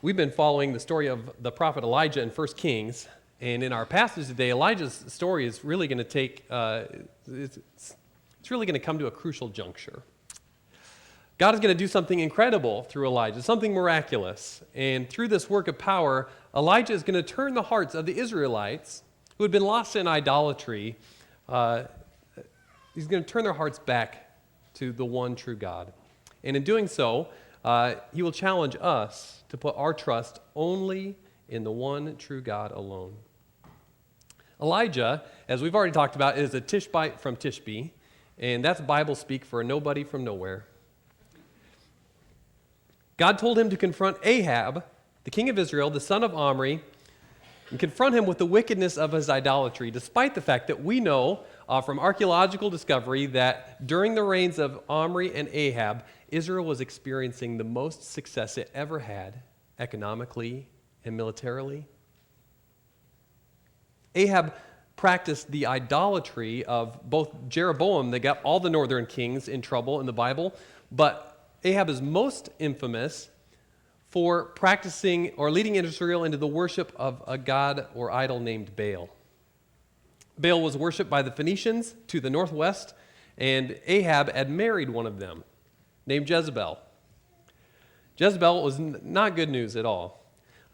We've been following the story of the prophet Elijah in 1 Kings, and in our passage today, Elijah's story is really going to it's really going to come to a crucial juncture. God is going to do something incredible through Elijah, something miraculous. And through this work of power, Elijah is going to turn the hearts of the Israelites who had been lost in idolatry. He's going to turn their hearts back to the one true God. And in doing so, he will challenge us to put our trust only in the one true God alone. Elijah, as we've already talked about, is a Tishbite from Tishbe, and that's Bible speak for a nobody from nowhere. God told him to confront Ahab, the king of Israel, the son of Omri, and confront him with the wickedness of his idolatry, despite the fact that we know from archaeological discovery that during the reigns of Omri and Ahab, Israel was experiencing the most success it ever had, economically and militarily. Ahab practiced the idolatry of both Jeroboam, that got all the northern kings in trouble in the Bible, but Ahab is most infamous for practicing or leading Israel into the worship of a god or idol named Baal. Baal was worshipped by the Phoenicians to the northwest, and Ahab had married one of them, named Jezebel. Jezebel was not good news at all.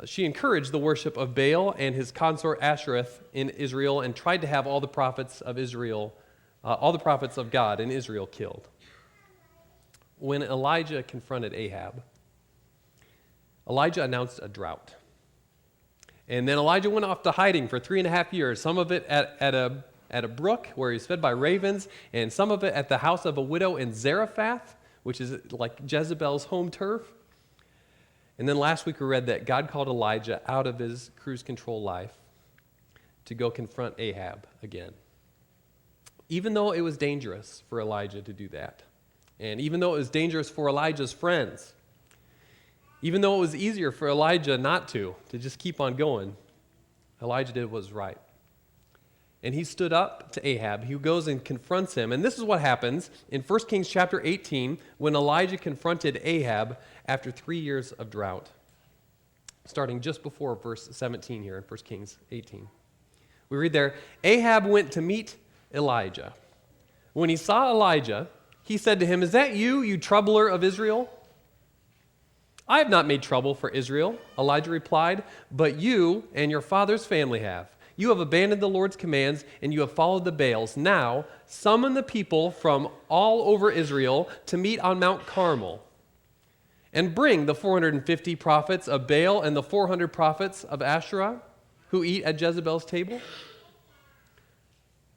She encouraged the worship of Baal and his consort Ashereth in Israel and tried to have all the prophets of Israel, all the prophets of God in Israel killed. When Elijah confronted Ahab, Elijah announced a drought. And then Elijah went off to hiding for 3.5 years, some of it at a brook where he was fed by ravens, and some of it at the house of a widow in Zarephath, which is like Jezebel's home turf. And then last week we read that God called Elijah out of his cruise control life to go confront Ahab again. Even though it was dangerous for Elijah to do that, and even though it was dangerous for Elijah's friends, even though it was easier for Elijah not to just keep on going, Elijah did what was right. And he stood up to Ahab. He goes and confronts him. And this is what happens in 1 Kings chapter 18 when Elijah confronted Ahab after 3 years of drought. Starting just before verse 17 here in 1 Kings 18. We read there, Ahab went to meet Elijah. When he saw Elijah, he said to him, "Is that you, you troubler of Israel?" "I have not made trouble for Israel," Elijah replied, "but you and your father's family have. You have abandoned the Lord's commands, and you have followed the Baals. Now, summon the people from all over Israel to meet on Mount Carmel, and bring the 450 prophets of Baal and the 400 prophets of Asherah who eat at Jezebel's table."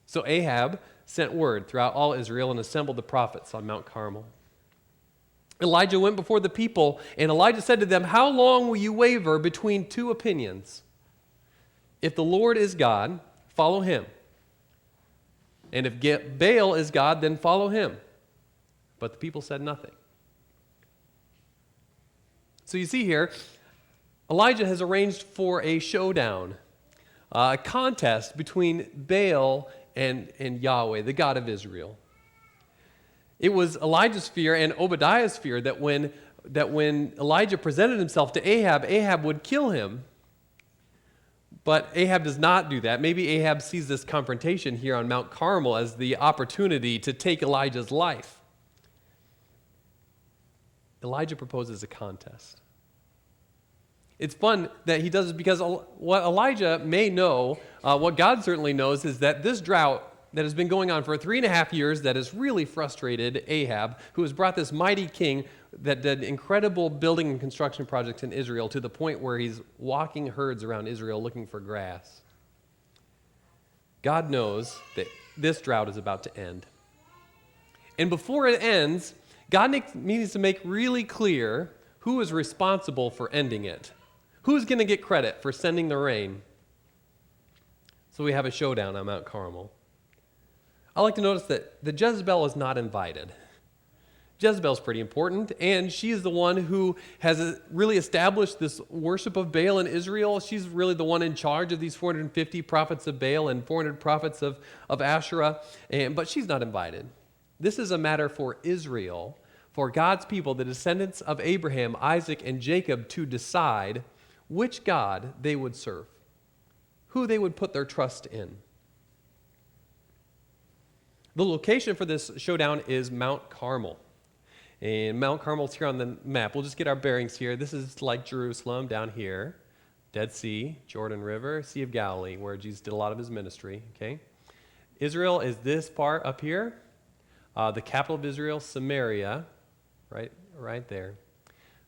So Ahab sent word throughout all Israel and assembled the prophets on Mount Carmel. Elijah went before the people, and Elijah said to them, "How long will you waver between two opinions? If the Lord is God, follow him. And if Baal is God, then follow him." But the people said nothing. So you see here, Elijah has arranged for a showdown, a contest between Baal and Yahweh, the God of Israel. It was Elijah's fear and Obadiah's fear that when Elijah presented himself to Ahab, Ahab would kill him. But Ahab does not do that. Maybe Ahab sees this confrontation here on Mount Carmel as the opportunity to take Elijah's life. Elijah proposes a contest. It's fun that he does this because what Elijah may know, what God certainly knows, is that this drought that has been going on for 3.5 years that has really frustrated Ahab, who has brought this mighty king that did incredible building and construction projects in Israel to the point where he's walking herds around Israel looking for grass. God knows that this drought is about to end. And before it ends, God needs to make really clear who is responsible for ending it. Who's going to get credit for sending the rain? So we have a showdown on Mount Carmel. I like to notice that the Jezebel is not invited. Jezebel's pretty important, and she is the one who has really established this worship of Baal in Israel. She's really the one in charge of these 450 prophets of Baal and 400 prophets of Asherah, but she's not invited. This is a matter for Israel, for God's people, the descendants of Abraham, Isaac, and Jacob, to decide which God they would serve, who they would put their trust in. The location for this showdown is Mount Carmel. And Mount Carmel's here on the map. We'll just get our bearings here. This is like Jerusalem down here. Dead Sea, Jordan River, Sea of Galilee, where Jesus did a lot of his ministry. Okay, Israel is this part up here. The capital of Israel, Samaria, right there.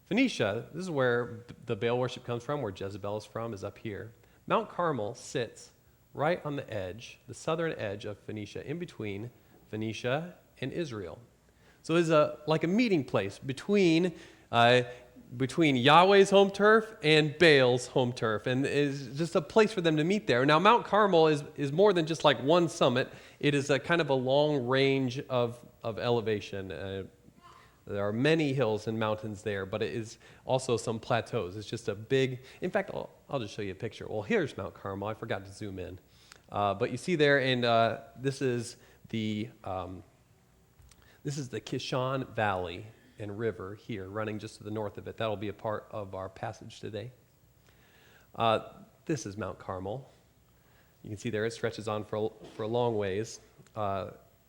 Phoenicia, this is where the Baal worship comes from, where Jezebel is from, is up here. Mount Carmel sits right on the edge, the southern edge of Phoenicia, in between Phoenicia and Israel. So it's like a meeting place between Yahweh's home turf and Baal's home turf, and is just a place for them to meet there. Now, Mount Carmel is more than just like one summit. It is a kind of a long range of elevation. There are many hills and mountains there, but it is also some plateaus. It's just a big, in fact, I'll just show you a picture. Well, here's Mount Carmel. I forgot to zoom in. But you see there, and this is the Kishon Valley and river here running just to the north of it. That'll be a part of our passage today. This is Mount Carmel. You can see there it stretches on for a long ways.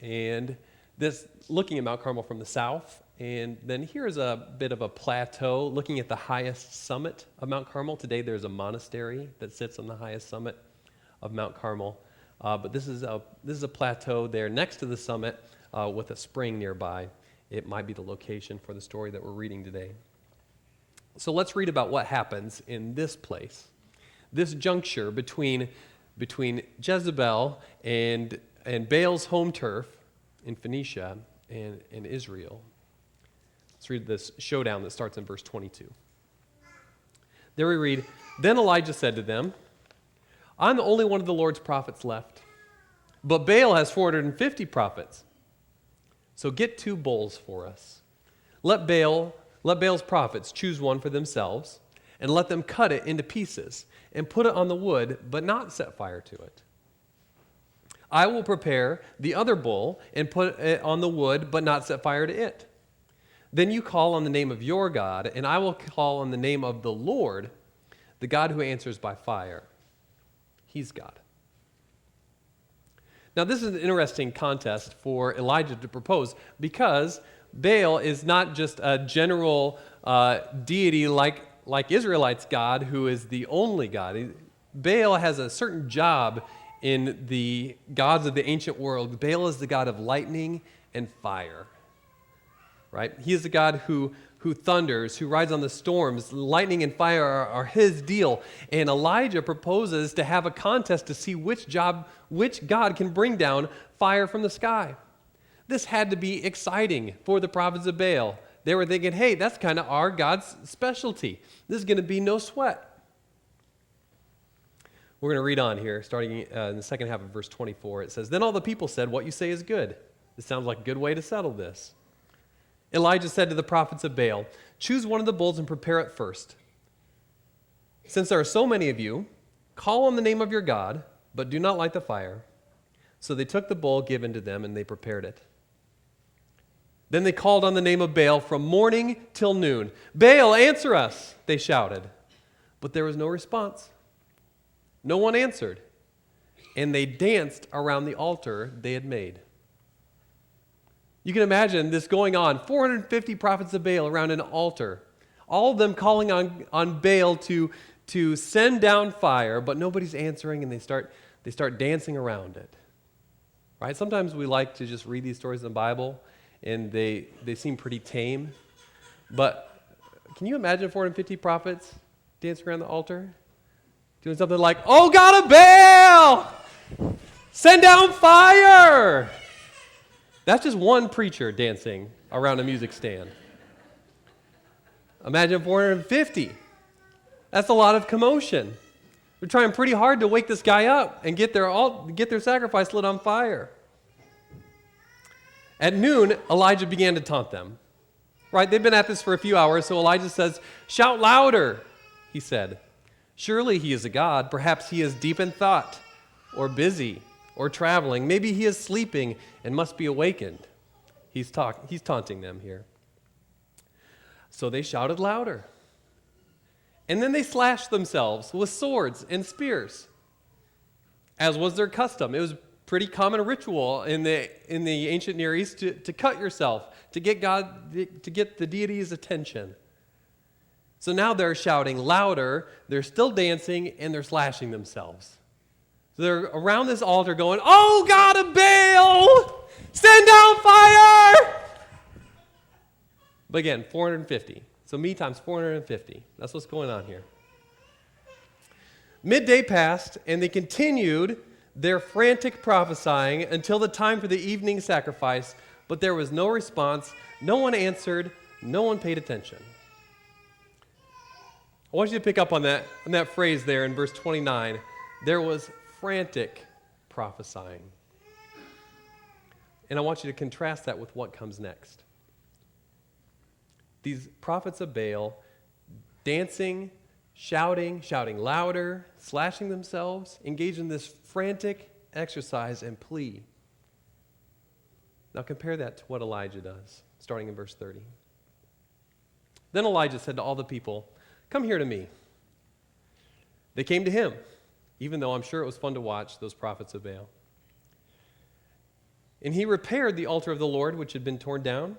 And this, looking at Mount Carmel from the south, and then here's a bit of a plateau looking at the highest summit of Mount Carmel. Today there's a monastery that sits on the highest summit of Mount Carmel. But this is a plateau there next to the summit with a spring nearby. It might be the location for the story that we're reading today. So let's read about what happens in this place, this juncture between Jezebel and Baal's home turf in Phoenicia and Israel. Let's read this showdown that starts in verse 22. There we read, "Then Elijah said to them, 'I'm the only one of the Lord's prophets left, but Baal has 450 prophets. So get 2 bulls for us. Let Baal's prophets choose one for themselves, and let them cut it into pieces and put it on the wood, but not set fire to it. I will prepare the other bull and put it on the wood, but not set fire to it. Then you call on the name of your God, and I will call on the name of the Lord, the God who answers by fire. He's God.'" Now, this is an interesting contest for Elijah to propose, because Baal is not just a general deity like Israelites' God, who is the only God. Baal has a certain job in the gods of the ancient world. Baal is the god of lightning and fire, right? He is the god who thunders, who rides on the storms. Lightning and fire are his deal. And Elijah proposes to have a contest to see which god can bring down fire from the sky. This had to be exciting for the prophets of Baal. They were thinking, hey, that's kind of our God's specialty. This is going to be no sweat. We're going to read on here, starting in the second half of verse 24. It says, "Then all the people said, 'What you say is good.'" This sounds like a good way to settle this. Elijah said to the prophets of Baal, "Choose one of the bulls and prepare it first. Since there are so many of you, call on the name of your God, but do not light the fire." So they took the bull given to them, and they prepared it. Then they called on the name of Baal from morning till noon. "Baal, answer us," they shouted. But there was no response. No one answered, and they danced around the altar they had made. You can imagine this going on, 450 prophets of Baal around an altar, all of them calling on Baal to send down fire, but nobody's answering, and they start dancing around it. Right? Sometimes we like to just read these stories in the Bible, and they seem pretty tame. But can you imagine 450 prophets dancing around the altar? Doing something like, "Oh God of Baal, send down fire!" That's just one preacher dancing around a music stand. Imagine 450. That's a lot of commotion. They're trying pretty hard to wake this guy up and get their sacrifice lit on fire. At noon, Elijah began to taunt them. Right? They've been at this for a few hours, so Elijah says, "Shout louder," he said. "Surely he is a god. Perhaps he is deep in thought, or busy, or traveling. Maybe he is sleeping and must be awakened." He's taunting them here. So they shouted louder. And then they slashed themselves with swords and spears, as was their custom. It was pretty common ritual in the ancient Near East to cut yourself, to get the deity's attention. So now they're shouting louder, they're still dancing, and they're slashing themselves. So they're around this altar going, "Oh God of Baal, send down fire!" But again, 450. So me times 450. That's what's going on here. Midday passed, and they continued their frantic prophesying until the time for the evening sacrifice, but there was no response. No one answered. No one paid attention. I want you to pick up on that phrase there in verse 29. There was frantic prophesying. And I want you to contrast that with what comes next. These prophets of Baal dancing, shouting louder, slashing themselves, engaged in this frantic exercise and plea. Now compare that to what Elijah does, starting in verse 30. Then Elijah said to all the people, "Come here to me." They came to him, even though I'm sure it was fun to watch those prophets of Baal. And he repaired the altar of the Lord, which had been torn down.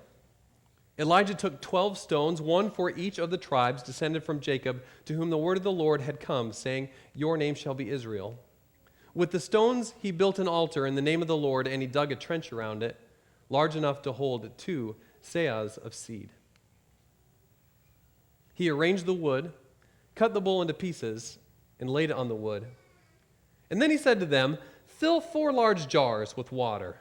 Elijah took 12 stones, one for each of the tribes descended from Jacob, to whom the word of the Lord had come, saying, "Your name shall be Israel." With the stones he built an altar in the name of the Lord, and he dug a trench around it, large enough to hold 2 seahs of seed. He arranged the wood, cut the bull into pieces, and laid it on the wood. And then he said to them, "Fill 4 large jars with water,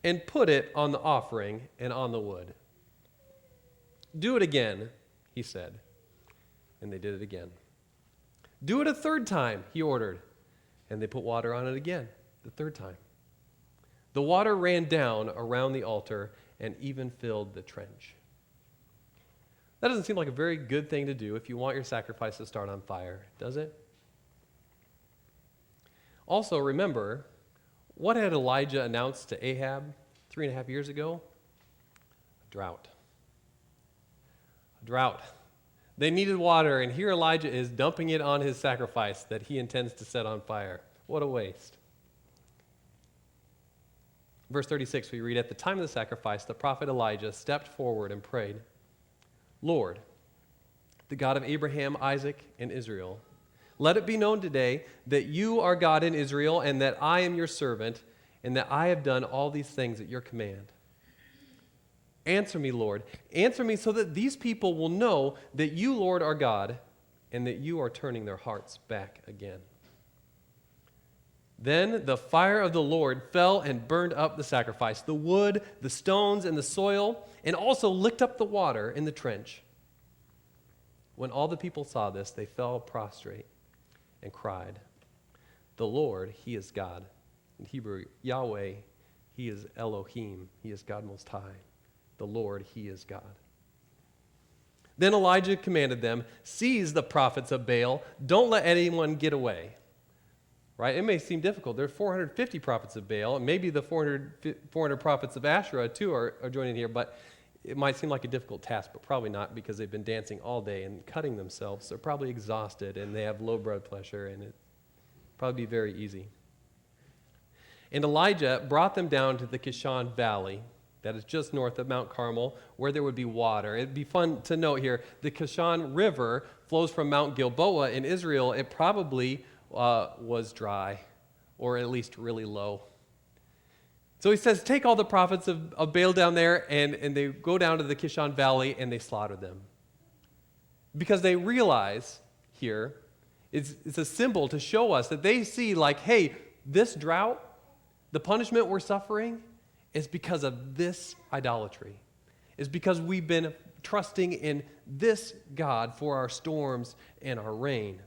and put it on the offering and on the wood." "Do it again," he said. And they did it again. "Do it a 3rd time," he ordered. And they put water on it again, the 3rd time. The water ran down around the altar and even filled the trench. That doesn't seem like a very good thing to do if you want your sacrifice to start on fire, does it? Also, remember, what had Elijah announced to Ahab 3.5 years ago? A drought. A drought. They needed water, and here Elijah is dumping it on his sacrifice that he intends to set on fire. What a waste. Verse 36, we read, "At the time of the sacrifice, the prophet Elijah stepped forward and prayed, 'Lord, the God of Abraham, Isaac, and Israel, let it be known today that you are God in Israel, and that I am your servant, and that I have done all these things at your command. Answer me, Lord. Answer me so that these people will know that you, Lord, are God, and that you are turning their hearts back again.' Then the fire of the Lord fell and burned up the sacrifice, the wood, the stones, and the soil, and also licked up the water in the trench. When all the people saw this, they fell prostrate and cried, 'The Lord, He is God.' In Hebrew, Yahweh, He is Elohim. He is God Most High. The Lord, He is God." Then Elijah commanded them, "Seize the prophets of Baal. Don't let anyone get away." Right? It may seem difficult. There are 450 prophets of Baal, and maybe the 400 prophets of Asherah too are joining here, but it might seem like a difficult task, but probably not, because they've been dancing all day and cutting themselves. They're probably exhausted, and they have low blood pressure, and it probably be very easy. And Elijah brought them down to the Kishon Valley, that is just north of Mount Carmel, where there would be water. It'd be fun to note here, the Kishon River flows from Mount Gilboa in Israel. It probably was dry, or at least really low. So he says, take all the prophets of Baal down there, and they go down to the Kishon Valley, and they slaughter them. Because they realize here, it's a symbol to show us that they see like, hey, this drought, the punishment we're suffering, is because of this idolatry. It's because we've been trusting in this God for our storms and our rain.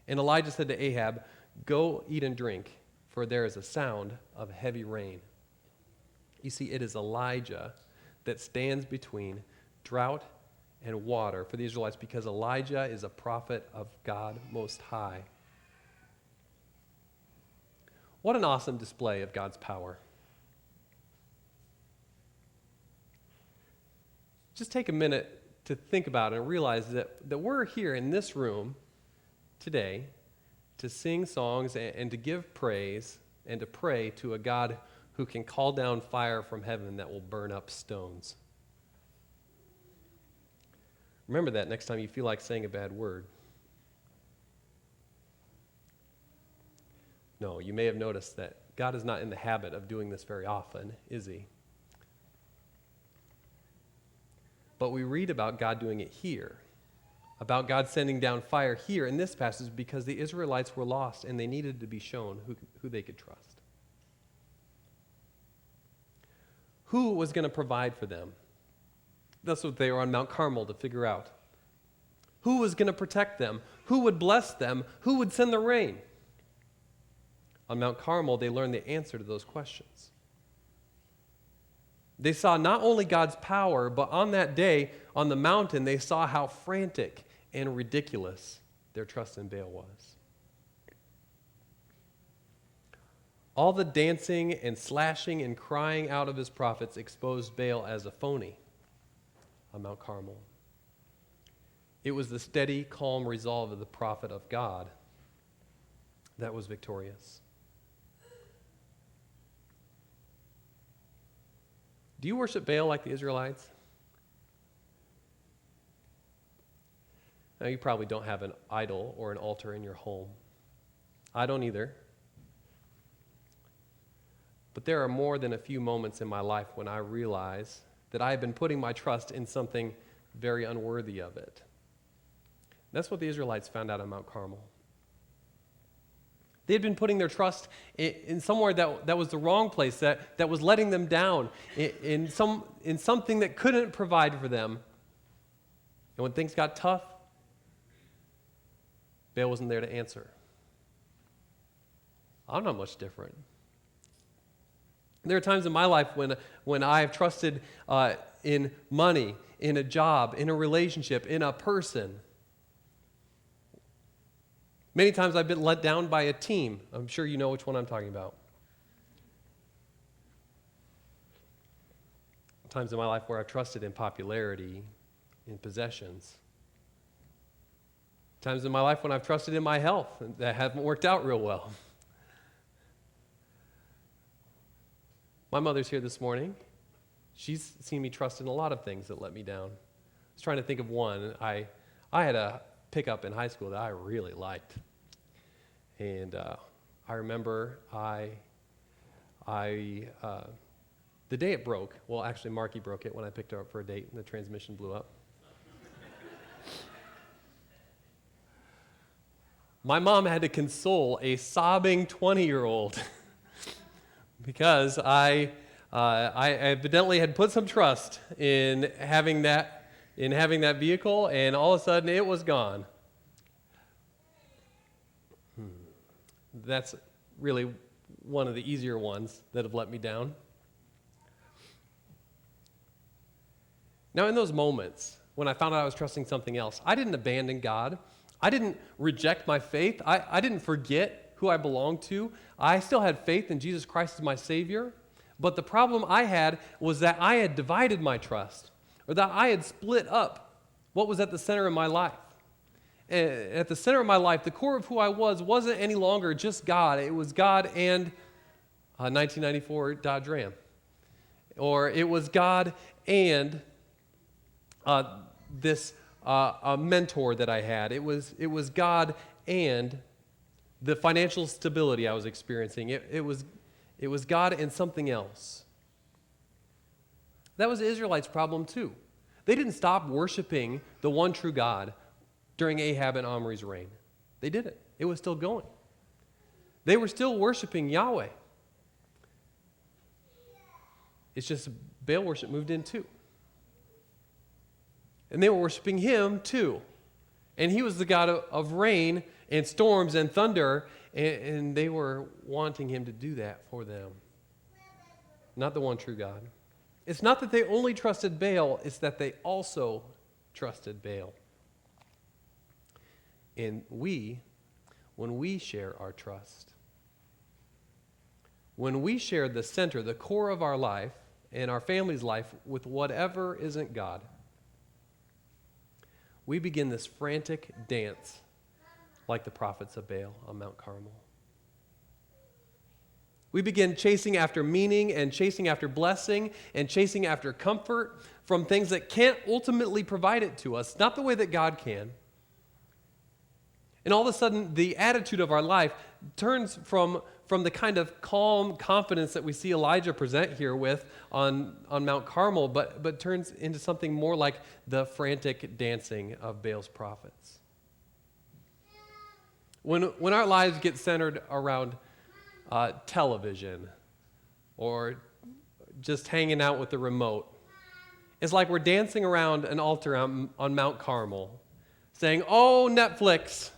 And Elijah said to Ahab, "Go eat and drink, for there is a sound of heavy rain." You see, it is Elijah that stands between drought and water for the Israelites, because Elijah is a prophet of God Most High. What an awesome display of God's power. Just take a minute to think about and realize that we're here in this room today to sing songs and to give praise and to pray to a God who can call down fire from heaven that will burn up stones. Remember that next time you feel like saying a bad word. No, you may have noticed that God is not in the habit of doing this very often, is he? But we read about God doing it here, about God sending down fire here in this passage because the Israelites were lost and they needed to be shown who they could trust. Who was going to provide for them? That's what they were on Mount Carmel to figure out. Who was going to protect them? Who would bless them? Who would send the rain? On Mount Carmel, they learned the answer to those questions. They saw not only God's power, but on that day, on the mountain, they saw how frantic and ridiculous their trust in Baal was. All the dancing and slashing and crying out of his prophets exposed Baal as a phony on Mount Carmel. It was the steady, calm resolve of the prophet of God that was victorious. Do you worship Baal like the Israelites? Now, you probably don't have an idol or an altar in your home. I don't either. But there are more than a few moments in my life when I realize that I have been putting my trust in something very unworthy of it. That's what the Israelites found out on Mount Carmel. They had been putting their trust in somewhere that was the wrong place, that was letting them down, in something that couldn't provide for them. And when things got tough, Baal wasn't there to answer. I'm not much different. There are times in my life when I have trusted in money, in a job, in a relationship, in a person. Many times I've been let down by a team. I'm sure you know which one I'm talking about. Times in my life where I've trusted in popularity, in possessions. Times in my life when I've trusted in my health that haven't worked out real well. My mother's here this morning. She's seen me trust in a lot of things that let me down. I was trying to think of one. I had a pickup in high school that I really liked. And I remember the day it broke, well, actually Marky broke it when I picked her up for a date and the transmission blew up. My mom had to console a sobbing 20-year-old because I evidently had put some trust in having that vehicle, and all of a sudden it was gone. That's really one of the easier ones that have let me down. Now, in those moments when I found out I was trusting something else, I didn't abandon God. I didn't reject my faith. I didn't forget who I belonged to. I still had faith in Jesus Christ as my Savior. But the problem I had was that I had divided my trust, or that I had split up what was at the center of my life. At the center of my life, the core of who I wasn't any longer just God. It was God and a 1994 Dodge Ram. Or it was God and this mentor that I had. It was God and the financial stability I was experiencing. It was God and something else. That was the Israelites' problem too. They didn't stop worshiping the one true God during Ahab and Omri's reign. They didn't. It was still going. They were still worshiping Yahweh. It's just Baal worship moved in too. And they were worshiping him too. And he was the God of rain and storms and thunder, and they were wanting him to do that for them. Not the one true God. It's not that they only trusted Baal, it's that they also trusted Baal. And when we share our trust, when we share the center, the core of our life and our family's life with whatever isn't God, we begin this frantic dance like the prophets of Baal on Mount Carmel. We begin chasing after meaning and chasing after blessing and chasing after comfort from things that can't ultimately provide it to us, not the way that God can. And all of a sudden, the attitude of our life turns from the kind of calm confidence that we see Elijah present here with on Mount Carmel, but turns into something more like the frantic dancing of Baal's prophets. When our lives get centered around television or just hanging out with the remote, it's like we're dancing around an altar on Mount Carmel, saying, "Oh, Netflix,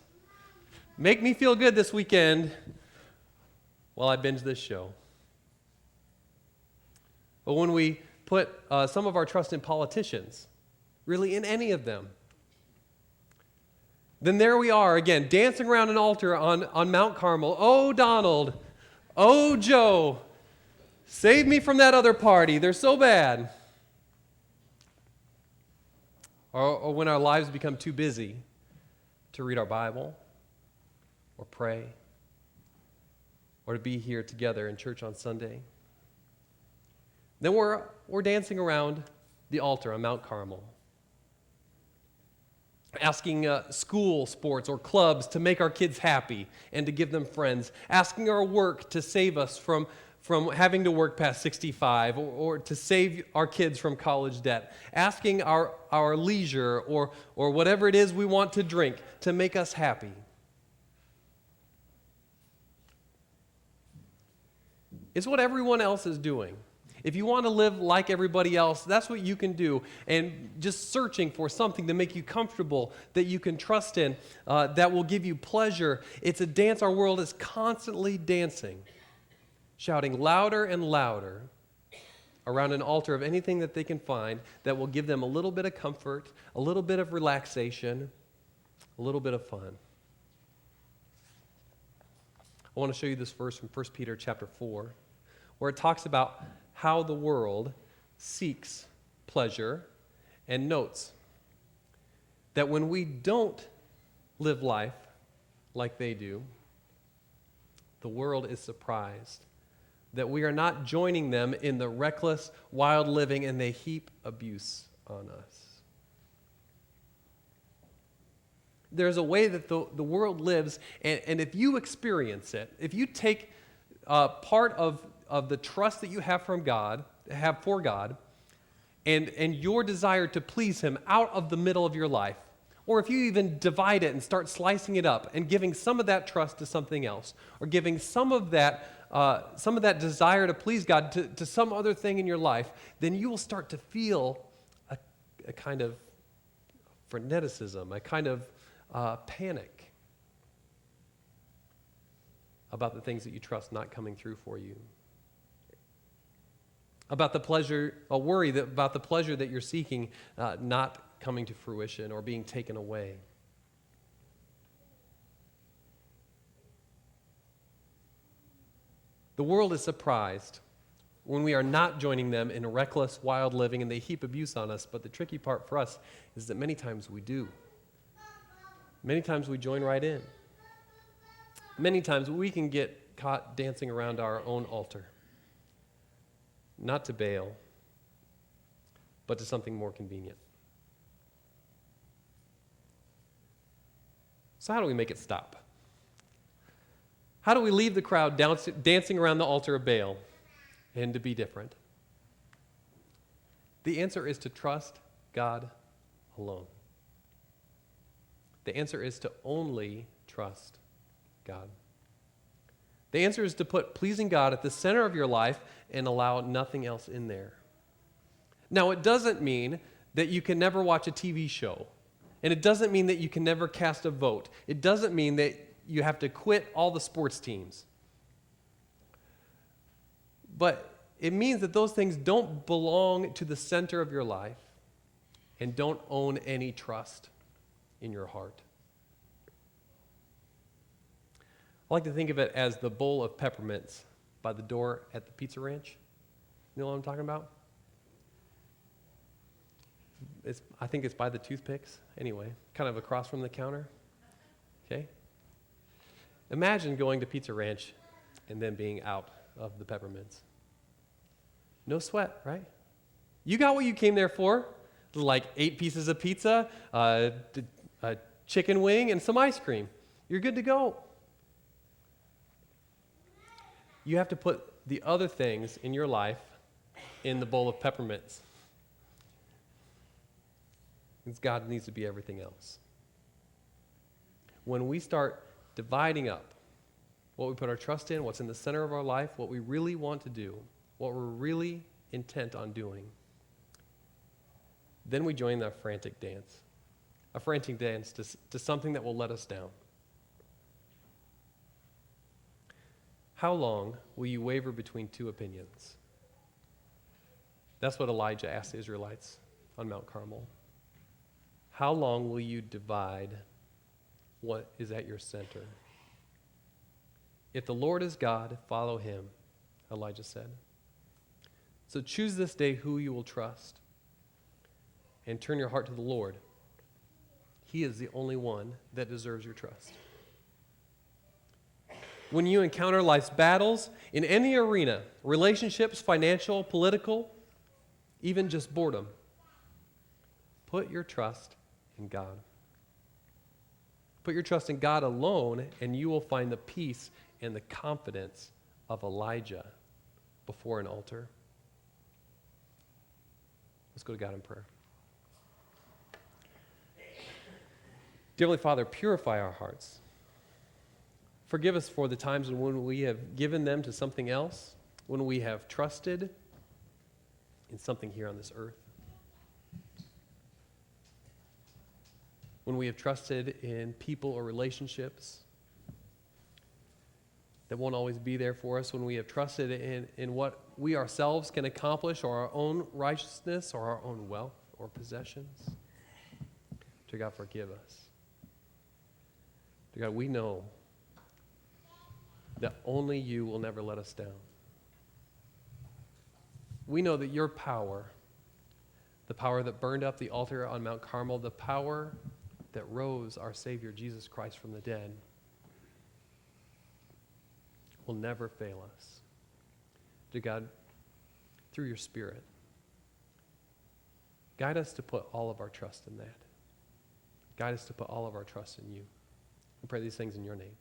make me feel good this weekend while I binge this show." But when we put some of our trust in politicians, really in any of them, then there we are again, dancing around an altar on Mount Carmel. "Oh, Donald. Oh, Joe. Save me from that other party. They're so bad." Or when our lives become too busy to read our Bible or pray or to be here together in church on Sunday, then we're dancing around the altar on Mount Carmel, asking school sports or clubs to make our kids happy and to give them friends, asking our work to save us from having to work past 65 or to save our kids from college debt, asking our leisure or whatever it is we want to drink to make us happy. It's what everyone else is doing. If you want to live like everybody else, that's what you can do. And just searching for something to make you comfortable, that you can trust in, that will give you pleasure. It's a dance. Our world is constantly dancing, shouting louder and louder around an altar of anything that they can find that will give them a little bit of comfort, a little bit of relaxation, a little bit of fun. I want to show you this verse from 1 Peter chapter 4, where it talks about how the world seeks pleasure and notes that when we don't live life like they do, the world is surprised that we are not joining them in the reckless, wild living, and they heap abuse on us. There's a way that the world lives, and if you experience it, if you take part of the trust that you have for God, and your desire to please Him out of the middle of your life, or if you even divide it and start slicing it up and giving some of that trust to something else, or giving some of that desire to please God to some other thing in your life, then you will start to feel a kind of freneticism, a kind of panic about the things that you trust not coming through for you. About the pleasure, a worry about the pleasure that you're seeking not coming to fruition or being taken away. The world is surprised when we are not joining them in reckless, wild living, and they heap abuse on us. But the tricky part for us is that many times we do. Many times we join right in. Many times we can get caught dancing around our own altar. Not to Baal, but to something more convenient. So how do we make it stop? How do we leave the crowd dancing around the altar of Baal and to be different? The answer is to trust God alone. The answer is to only trust God. The answer is to put pleasing God at the center of your life and allow nothing else in there. Now, it doesn't mean that you can never watch a TV show. And it doesn't mean that you can never cast a vote. It doesn't mean that you have to quit all the sports teams. But it means that those things don't belong to the center of your life and don't own any trust in your heart. I like to think of it as the bowl of peppermints by the door at the pizza ranch. You know what I'm talking about? I think it's by the toothpicks, anyway, kind of across from the counter. Okay? Imagine going to Pizza Ranch and then being out of the peppermints. No sweat, right? You got what you came there for. Like 8 pieces of pizza, a chicken wing, and some ice cream. You're good to go. You have to put the other things in your life in the bowl of peppermints. Because God needs to be everything else. When we start dividing up what we put our trust in, what's in the center of our life, what we really want to do, what we're really intent on doing, then we join that frantic dance. A frantic dance to something that will let us down. How long will you waver between 2 opinions? That's what Elijah asked the Israelites on Mount Carmel. How long will you divide what is at your center? If the Lord is God, follow him, Elijah said. So choose this day who you will trust and turn your heart to the Lord. He is the only one that deserves your trust. When you encounter life's battles in any arena, relationships, financial, political, even just boredom, put your trust in God. Put your trust in God alone, and you will find the peace and the confidence of Elijah before an altar. Let's go to God in prayer. Dear Heavenly Father, purify our hearts. Forgive us for the times when we have given them to something else, when we have trusted in something here on this earth, when we have trusted in people or relationships that won't always be there for us, when we have trusted in what we ourselves can accomplish, or our own righteousness, or our own wealth or possessions. Dear God, forgive us. Dear God, we know that only you will never let us down. We know that your power, the power that burned up the altar on Mount Carmel, the power that rose our Savior Jesus Christ from the dead, will never fail us. Dear God, through your Spirit, guide us to put all of our trust in that. Guide us to put all of our trust in you. We pray these things in your name.